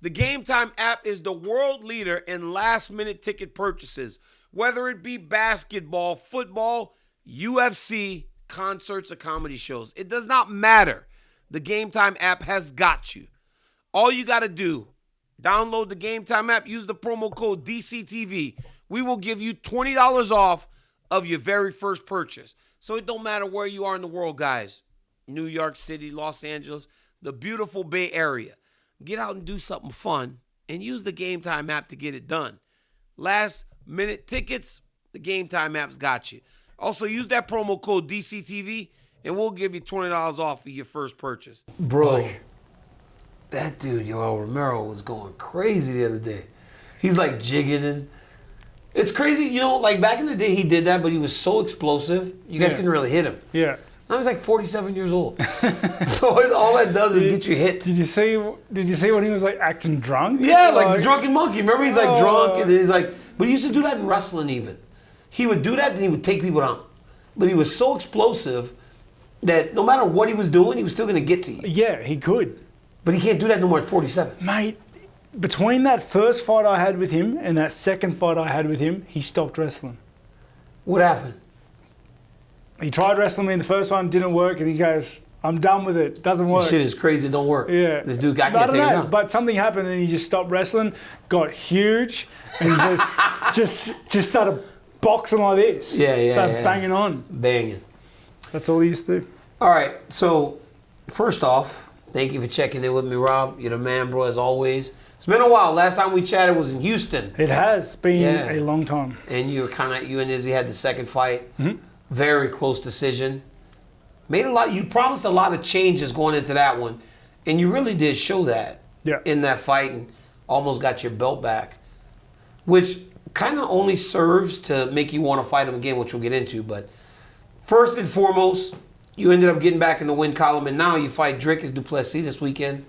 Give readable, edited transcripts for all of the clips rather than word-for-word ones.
The Game Time app is the world leader in last-minute ticket purchases, whether it be basketball, football, UFC, concerts, or comedy shows. It does not matter. The Game Time app has got you. All you got to do, download the Game Time app, use the promo code DCTV. We will give you $20 off of your very first purchase. So it don't matter where you are in the world, guys. New York City, Los Angeles, the beautiful Bay Area. Get out and do something fun and use the Game Time app to get it done. Last minute tickets, the Game Time app's got you. Also, use that promo code DCTV and we'll give you $20 off of your first purchase. Bro, that dude, Yoel Romero, was going crazy the other day. He's like jigging and it's crazy. You know, like back in the day he did that, but he was so explosive, you guys couldn't really hit him. Yeah. Now he's like 47 years old. So all that does is get you hit. Did you see when he was like acting drunk? Yeah, like the drunken monkey. Remember he's like drunk and he's like, but he used to do that in wrestling even. He would do that and he would take people down. But he was so explosive that no matter what he was doing, he was still going to get to you. Yeah, he could. But he can't do that no more at 47. Mate, between that first fight I had with him and that second fight I had with him, he stopped wrestling. What happened? He tried wrestling me in the first one, didn't work, and he goes, I'm done with it, doesn't work. This shit is crazy, it don't work. Yeah. This dude, I can't take him down. But something happened and he just stopped wrestling, got huge, and just started boxing like this. Started banging on. Banging. That's all he used to do. All right, so first off, thank you for checking in with me, Rob. You're the man, bro, as always. It's been a while. Last time we chatted was in Houston. It has been a long time. And you and Izzy had the second fight. Mm-hmm. Very close decision. Made a lot. You promised a lot of changes going into that one, and you really did show that in that fight, and almost got your belt back, which kind of only serves to make you want to fight him again, which we'll get into. But first and foremost, you ended up getting back in the win column, and now you fight Dricus Du Plessis this weekend.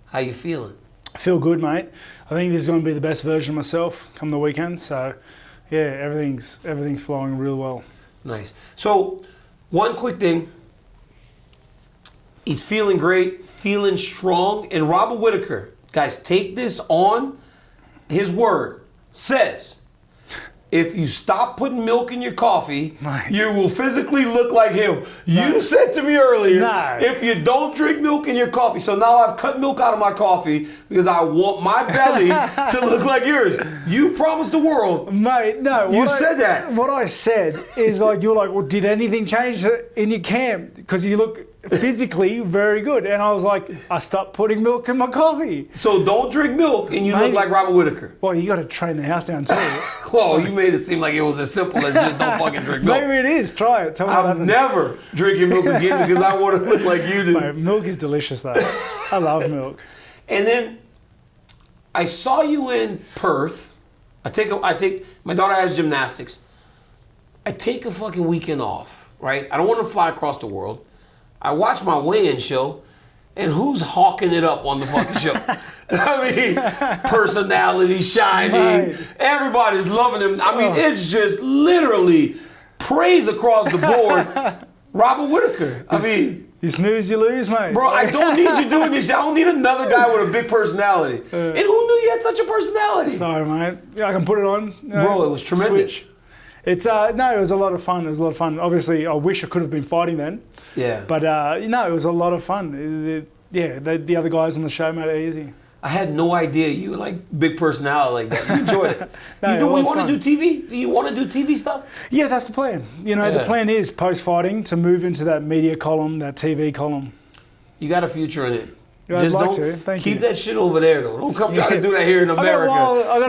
How you feeling? I feel good, mate. I think this is going to be the best version of myself come the weekend. So, yeah, everything's flowing real well. Nice. So, one quick thing. He's feeling great, feeling strong. And Robert Whittaker, guys, take this on his word, says, if you stop putting milk in your coffee, you will physically look like him. You said to me earlier, if you don't drink milk in your coffee, so now I've cut milk out of my coffee because I want my belly to look like yours. You promised the world. Mate, no. You said that. What I said is like, you're like, well, did anything change in your camp? Because you look physically very good. And I was like, I stopped putting milk in my coffee. So don't drink milk and you look like Robert Whittaker. Well, you got to train the house down too. Well, you made it seem like it was as simple as just don't fucking drink milk. Maybe it is. Try it. Tell me what happens. I'm never drinking milk again because I want to look like you do. Mate, milk is delicious though. I love milk. And then I saw you in Perth. I take my daughter has gymnastics. I take a fucking weekend off, right? I don't want to fly across the world. I watch my weigh-in show, and who's hawking it up on the fucking show? I mean, personality shining. Right. Everybody's loving him. I mean, it's just literally praise across the board. Robert Whittaker. I mean, you snooze, you lose, mate. Bro, I don't need you doing this. I don't need another guy with a big personality. And who knew you had such a personality? Sorry, mate. I can put it on. Bro, it was tremendous. Switch. It's no, it was a lot of fun. It was a lot of fun. Obviously, I wish I could have been fighting then. Yeah. But no, it was a lot of fun. The other guys on the show made it easy. I had no idea you were like big personality like that. You enjoyed it. You want to do TV? Do you want to do TV stuff? Yeah, that's the plan. You know, the plan is post-fighting to move into that media column, that TV column. You got a future in it. I'd like to. Thank you. Keep that shit over there, though. Don't come try to do that here in America.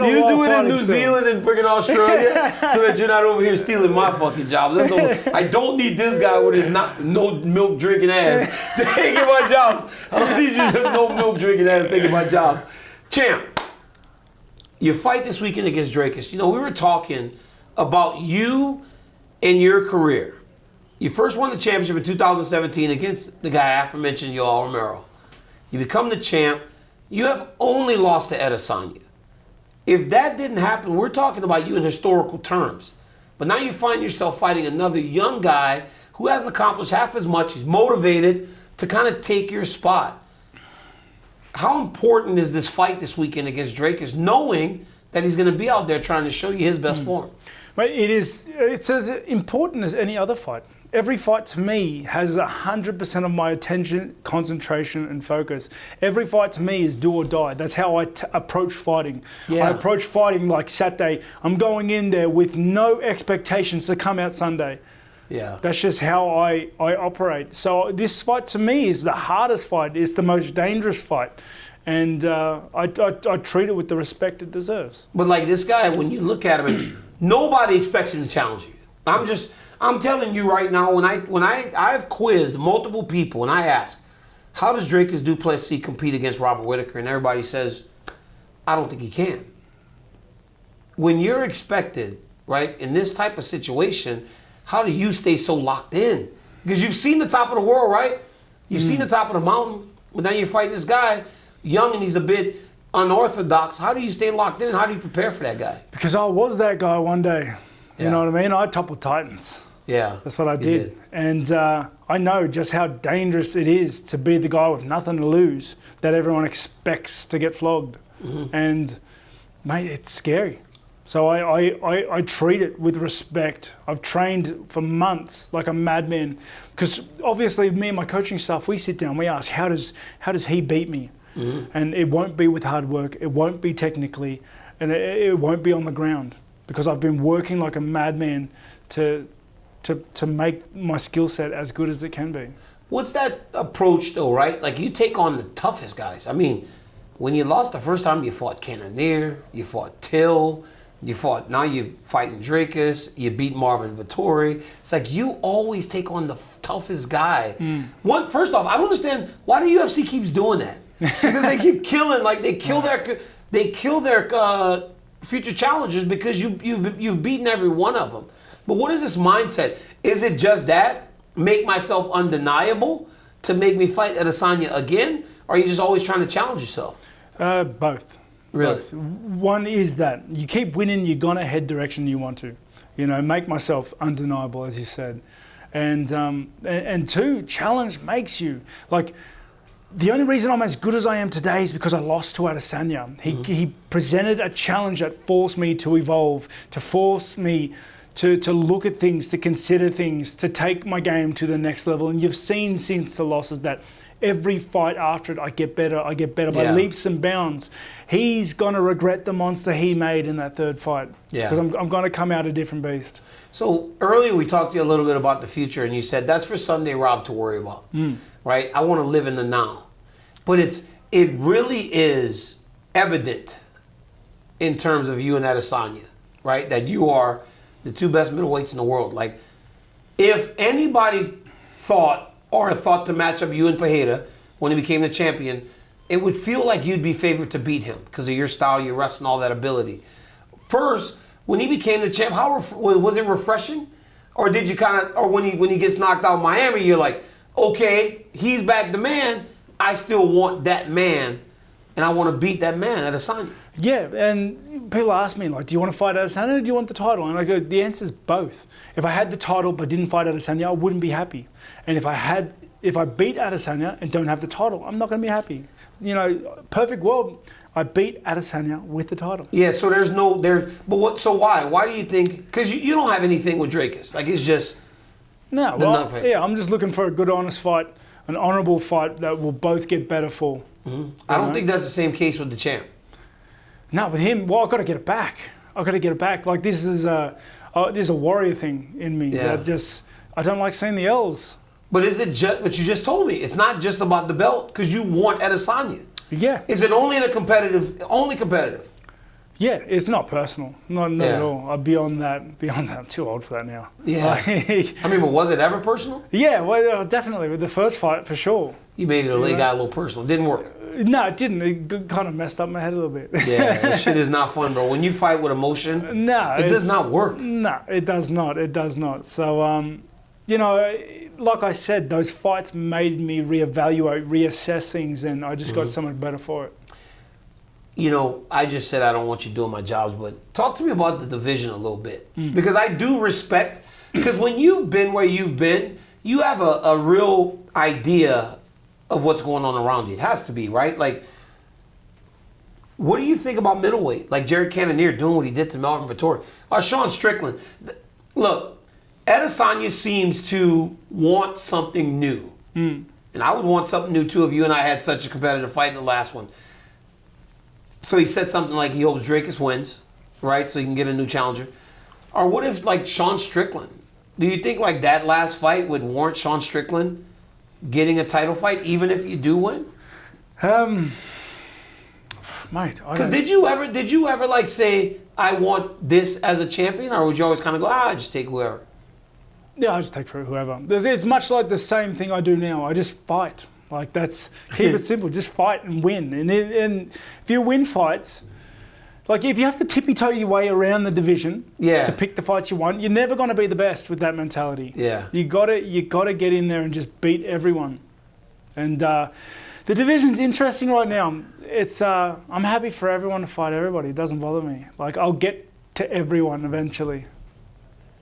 You do it in New Zealand and freaking Australia so that you're not over here stealing my fucking job. I don't need this guy with his no milk drinking ass taking my job. I don't need you no milk drinking ass taking my jobs. Champ, you fight this weekend against Dricus. You know, we were talking about you and your career. You first won the championship in 2017 against the guy aforementioned, Yoel Romero. You become the champ. You have only lost to Adesanya. If that didn't happen, we're talking about you in historical terms. But now you find yourself fighting another young guy who hasn't accomplished half as much. He's motivated to kind of take your spot. How important is this fight this weekend against Dricus, knowing that he's going to be out there trying to show you his best form? But it's as important as any other fight. Every fight to me has 100% of my attention, concentration, and focus. Every fight to me is do or die. That's how I approach fighting. Yeah. I approach fighting like Saturday. I'm going in there with no expectations to come out Sunday. Yeah. That's just how I operate. So this fight to me is the hardest fight. It's the most dangerous fight. And I treat it with the respect it deserves. But like this guy, when you look at him, nobody expects him to challenge you. I'm telling you right now, I've quizzed multiple people and I ask, how does Dricus Du Plessis compete against Robert Whittaker? And everybody says, I don't think he can. When you're expected, right, in this type of situation, how do you stay so locked in? Because you've seen the top of the world, right? You've seen the top of the mountain, but now you're fighting this guy, young and he's a bit unorthodox. How do you stay locked in? How do you prepare for that guy? Because I was that guy one day. You know what I mean? I toppled Titans. Yeah. That's what I did. And I know just how dangerous it is to be the guy with nothing to lose that everyone expects to get flogged. And, mate, it's scary. So I treat it with respect. I've trained for months like a madman. Because obviously me and my coaching staff, we sit down, we ask, how does he beat me? And it won't be with hard work. It won't be technically. And it won't be on the ground. Because I've been working like a madman to make my skill set as good as it can be. What's that approach though, right? Like you take on the toughest guys. I mean, when you lost the first time, you fought Cannonier, you fought Till, now you're fighting Dricus, you beat Marvin Vettori. It's like you always take on the toughest guy. First off, I don't understand why the UFC keeps doing that. Because they keep killing, like they kill their future challengers because you've beaten every one of them. But what is this mindset? Is it just that? Make myself undeniable to make me fight Adesanya again? Or are you just always trying to challenge yourself? Both. Really? Both. One is that you keep winning, you're going to head direction you want to. Make myself undeniable, as you said. And two, challenge makes you. Like, the only reason I'm as good as I am today is because I lost to Adesanya. He presented a challenge that forced me to evolve, to force me to look at things, to consider things, to take my game to the next level. And you've seen since the losses that every fight after it, I get better by leaps and bounds. He's going to regret the monster he made in that third fight. Yeah. Because I'm going to come out a different beast. So earlier we talked to you a little bit about the future, and you said that's for Sunday Rob to worry about, right? I want to live in the now. But it really is evident in terms of you and Adesanya, right? That you are the two best middleweights in the world. Like, if anybody thought to match up you and Pereira when he became the champion, it would feel like you'd be favored to beat him because of your style, your wrestling, all that ability. First, when he became the champ, was it refreshing? Or did you or when he gets knocked out in Miami, you're like, okay, he's back the man. I still want that man, and I want to beat that man, Adesanya. Yeah, and people ask me, like, do you want to fight Adesanya or do you want the title? And I go, the answer is both. If I had the title but didn't fight Adesanya, I wouldn't be happy. And if I beat Adesanya and don't have the title, I'm not going to be happy. Perfect world, I beat Adesanya with the title. Yeah, so so why? Why do you think, because you don't have anything with Dricus. Like, it's just... No, I'm just looking for a good, honest fight, an honourable fight that we'll both get better for. I don't think that's the same case with the champ. No, with him, I've got to get it back. Like, this is there's a warrior thing in me that I don't like seeing the L's. But is it just, what you just told me, it's not just about the belt because you want Adesanya. Yeah. Is it only competitive? Yeah, it's not personal. Not at all. I'm beyond that. I'm too old for that now. Yeah. But was it ever personal? Yeah, well, definitely. With the first fight, for sure. You made it got a little personal. It didn't work. No, it didn't. It kind of messed up my head a little bit. Yeah, that shit is not fun, bro. When you fight with emotion, it does not work. No, it does not. So, like I said, those fights made me reassess things, and I just got so much better for it. I just said I don't want you doing my jobs, but talk to me about the division a little bit. Because I do respect, because when you've been where you've been, you have a real idea of what's going on around you. It has to be, right? Like, What do you think about middleweight? Like Jared Cannonier doing what he did to Melvin Vettori. Sean Strickland. Look, Adesanya seems to want something new. And I would want something new too if you and I had such a competitive fight in the last one. So he said something like he hopes Dricus wins, right? So he can get a new challenger. Or what if like Sean Strickland? Do you think like that last fight would warrant Sean Strickland getting a title fight even if you do win? Mate, because did you ever like say I want this as a champion, or would you always kind of go just take whoever? Yeah, I just take for whoever. It's much like the same thing I do now. I just fight. Like keep it simple. Just fight and win. And if you win fights, like if you have to tippy-toe your way around the division to pick the fights you want, you're never going to be the best with that mentality. Yeah, you gotta get in there and just beat everyone. And the division's interesting right now. It's I'm happy for everyone to fight everybody. It doesn't bother me. Like I'll get to everyone eventually.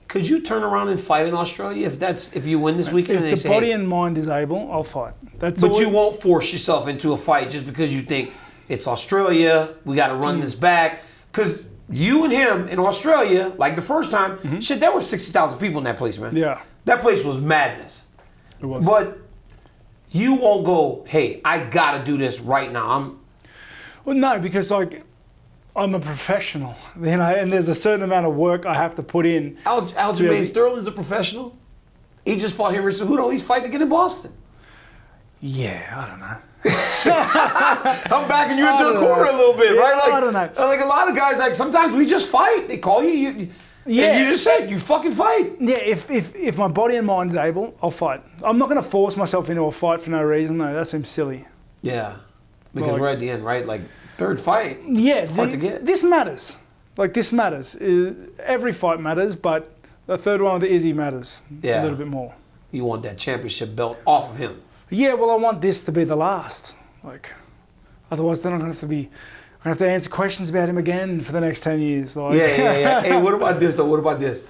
Could you turn around and fight in Australia if you win this weekend? If the body and mind is able, I'll fight. But you won't force yourself into a fight just because you think it's Australia. We got to run this back. Because you and him in Australia, like the first time, shit, there were 60,000 people in that place, man. Yeah, that place was madness. It was. But you won't go, hey, I got to do this right now. Well, no, because like I'm a professional, and there's a certain amount of work I have to put in. Aljamain Sterling's a professional. He just fought Henry Cejudo. He's fighting again in Boston. Yeah, I don't know. I'm backing you into the corner a little bit, right? Like, I don't know. Like a lot of guys, like sometimes we just fight. They call you, and you just said you fucking fight. Yeah, if my body and mind's able, I'll fight. I'm not going to force myself into a fight for no reason, though. That seems silly. Yeah, because we're at the end, right? Like third fight. Yeah, hard to get. This matters. Like this matters. Every fight matters, but the third one with the Izzy matters a little bit more. You want that championship belt off of him. Yeah, well, I want this to be the last. Like, otherwise, then I'm going to have to answer questions about him again for the next 10 years. Like. Yeah. Hey, what about this, though? What about this?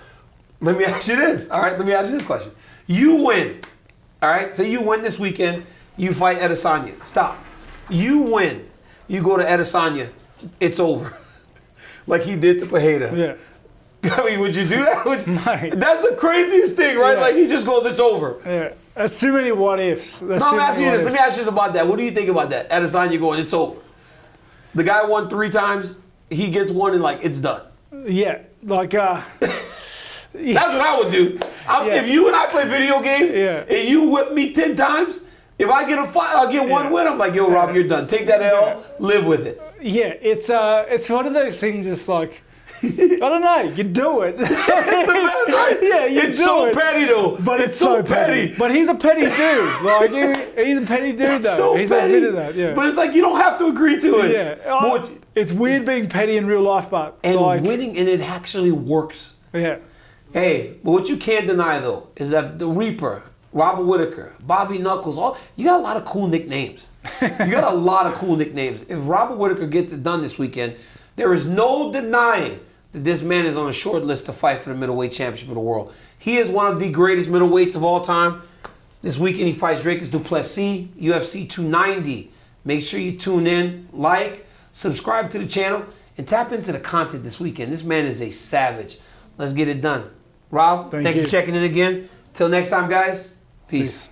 Let me ask you this. All right, let me ask you this question. You win. All right, so you win this weekend. You fight Adesanya. Stop. You win. You go to Adesanya. It's over. Like he did to Pereira. Yeah. I mean, would you do that? Mate. That's the craziest thing, right? Yeah. Like he just goes, it's over. Yeah. That's too many what ifs. I'm asking you this. Let me ask you about that. What do you think about that? Adesanya going, it's over. The guy won 3 times. He gets one and like, it's done. Yeah. Like, That's what I would do. If you and I play video games and you whip me 10 times, if I get a fight, I'll get one win. I'm like, yo, Rob, you're done. Take that L, live with it. Yeah, it's one of those things. It's like, I don't know. You do it. It's the best, right? Yeah, you it's do so it. petty though. But it's so petty. But he's a petty dude. Like he's a petty dude though. So he's petty. admitted that. Yeah. But it's like you don't have to agree to it. Yeah. It's weird being petty in real life, but winning, and it actually works. Yeah. Hey, but what you can't deny though is that the Reaper, Robert Whittaker, Bobby Knuckles, you got a lot of cool nicknames. You got a lot of cool nicknames. If Robert Whittaker gets it done this weekend, there is no denying that this man is on a short list to fight for the middleweight championship of the world. He is one of the greatest middleweights of all time. This weekend he fights Dricus Du Plessis, UFC 290. Make sure you tune in, like, subscribe to the channel, and tap into the content this weekend. This man is a savage. Let's get it done. Rob, thank you for checking in again. Till next time, guys. Peace.